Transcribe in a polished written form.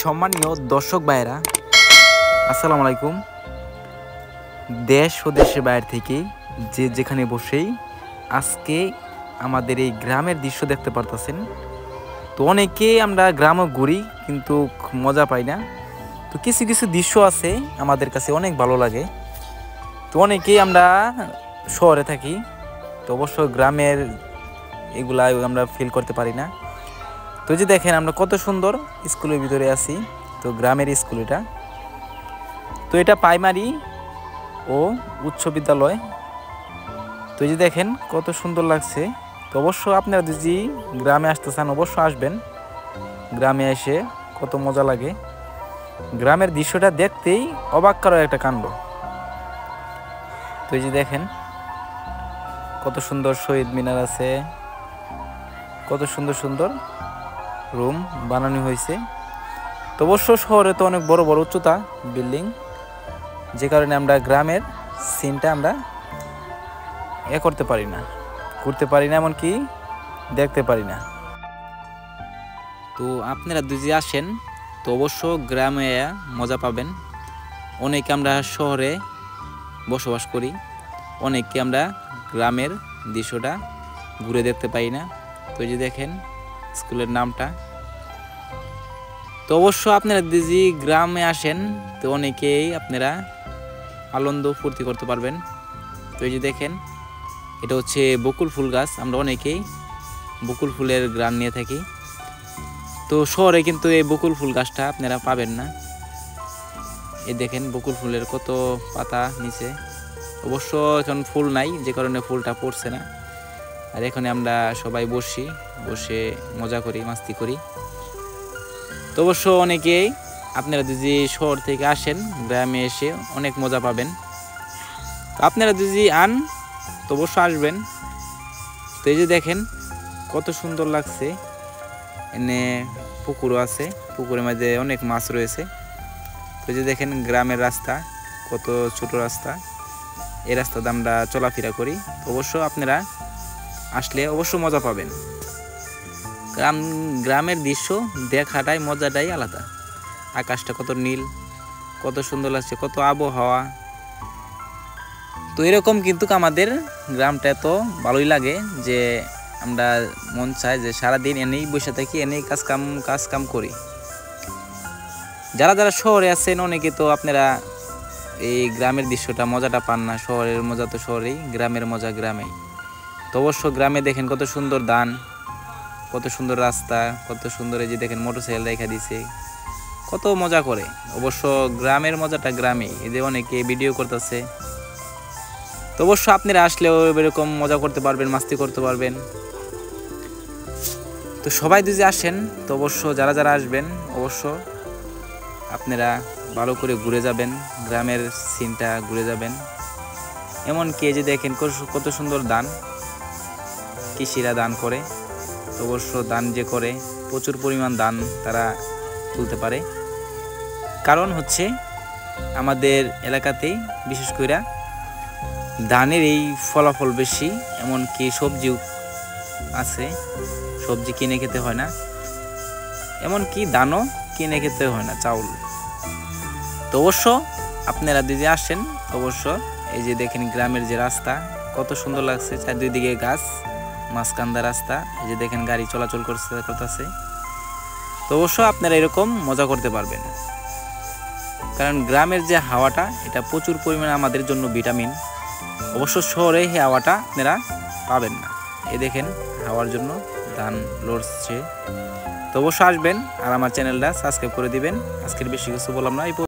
সম্মানীয় দর্শক ভাইয়েরা, আসসালামু আলাইকুম। দেশ ও দেশের বাইরে থেকে যে যেখানে বসেই আজকে আমাদের এই গ্রামের দৃশ্য দেখতে পারতেছেন। তো অনেকেই আমরা গ্রামও ঘুরি কিন্তু মজা পাই না। তো কিছু কিছু দৃশ্য আছে আমাদের কাছে অনেক ভালো লাগে। তো অনেকেই আমরা শহরে থাকি, তো অবশ্য গ্রামের এগুলা আমরা ফিল করতে পারি না। তো যে দেখেন আমরা কত সুন্দর স্কুলের ভিতরে আছি। তো গ্রামের স্কুল এটা, তো এটা প্রাইমারি ও উচ্চ বিদ্যালয়। তো যে দেখেন কত সুন্দর লাগছে। তো অবশ্য আপনারা যদি গ্রামে আসতে চান অবশ্য আসবেন। গ্রামে এসে কত মজা লাগে, গ্রামের দৃশ্যটা দেখতেই অবাক করার একটা কাণ্ড। তো এই যে দেখেন কত সুন্দর শহীদ মিনার আছে, কত সুন্দর সুন্দর রুম বানানো হয়েছে। তো অবশ্য শহরে তো অনেক বড় বড় উচ্চতা বিল্ডিং, যে কারণে আমরা গ্রামের সিনটা আমরা করতে পারি না, ঘুরতে পারি না, এমনকি দেখতে পারি না। তো আপনারা যদি আসেন তো অবশ্য গ্রামে মজা পাবেন। অনেকে আমরা শহরে বসবাস করি, অনেককে আমরা গ্রামের দৃশ্যটা ঘুরে দেখতে পাই না। তো এই যে দেখেন স্কুলের নামটা। তো অবশ্য আপনারা যদি গ্রামে আসেন তো অনেকেই আপনারা আনন্দ ফুর্তি করতে পারবেন। তো এই যে দেখেন এটা হচ্ছে বকুল ফুল গাছ, আমরা অনেকেই বকুল ফুলের গ্রাম নিয়ে থাকি। তো শহরে কিন্তু এই বকুল ফুল গাছটা আপনারা পাবেন না। এই দেখেন বকুল ফুলের কত পাতা নিচে, অবশ্য এখন ফুল নাই যে কারণে ফুলটা পড়ছে না। আর এখানে আমরা সবাই বসে মজা করি, মাস্তি করি। তো অবশ্য অনেকেই আপনারা যদি শহর থেকে আসেন গ্রামে এসে অনেক মজা পাবেন। তো আপনারা যদি আন তো অবশ্য আসবেন। তো এই যে দেখেন কত সুন্দর লাগছে, এনে পুকুরও আছে, পুকুরের মধ্যে অনেক মাছ রয়েছে। তো এই যে দেখেন গ্রামের রাস্তা, কত ছোট রাস্তা, এই রাস্তাতে আমরা চলাফেরা করি। তো অবশ্য আপনারা আসলে অবশ্য মজা পাবেন। গ্রামের দৃশ্য দেখাটাই মজাটাই আলাদা। আকাশটা কত নীল, কত সুন্দর লাগছে, কত আবহাওয়া। তো এরকম কিন্তু আমাদের গ্রামটা এত ভালোই লাগে যে আমরা মন চায় যে সারাদিন এনেই বসে থাকি, এনেই কাজ কাম করি। যারা যারা শহরে আছেন অনেকে তো আপনারা এই গ্রামের দৃশ্যটা মজাটা পান না। শহরের মজা তো শহরেই, গ্রামের মজা গ্রামেই। তো অবশ্য গ্রামে দেখেন কত সুন্দর ধান, কত সুন্দর রাস্তা, কত সুন্দর। এই যে দেখেন মোটরসাইকেল রেখা দিছে, কত মজা করে। অবশ্য গ্রামের মজাটা গ্রামেই, এই যে অনেকে ভিডিও করতেছে। তো অবশ্য আপনারা আসলেও এরকম মজা করতে পারবেন, মাস্তি করতে পারবেন। তো সবাই যদি আসেন তো অবশ্য যারা যারা আসবেন অবশ্য আপনারা ভালো করে ঘুরে যাবেন, গ্রামের সিনটা ঘুরে যাবেন। এমনকি এই যে দেখেন কত সুন্দর ধান, কৃষিরা দান করে। তো অবশ্য দান যে করে প্রচুর পরিমাণ দান তারা তুলতে পারে, কারণ হচ্ছে আমাদের এলাকাতেই বিশেষ করে ধানের এই ফলাফল বেশি। এমনকি সবজিও আছে, সবজি কিনে খেতে হয় না, এমনকি ধানও কিনে খেতে হয় না, চাউল। তো অবশ্য আপনারা যদি আসেন অবশ্য এই যে দেখেন গ্রামের যে রাস্তা কত সুন্দর লাগছে, চার দুই দিকে গাছ, মাঝখানদা রাস্তা। এই যে দেখেন গাড়ি চলাচল করতেছে। তো অবশ্য আপনারা এরকম মজা করতে পারবেন, কারণ গ্রামের যে হাওয়াটা এটা প্রচুর পরিমাণে আমাদের জন্য ভিটামিন। অবশ্য শহরে এই হাওয়াটা আপনারা পাবেন না। এই দেখেন হাওয়ার জন্য ধান লড়ছে। তো অবশ্য আসবেন আর আমার চ্যানেলটা সাবস্ক্রাইব করে দিবেন। আজকের বেশি কিছু বললাম না।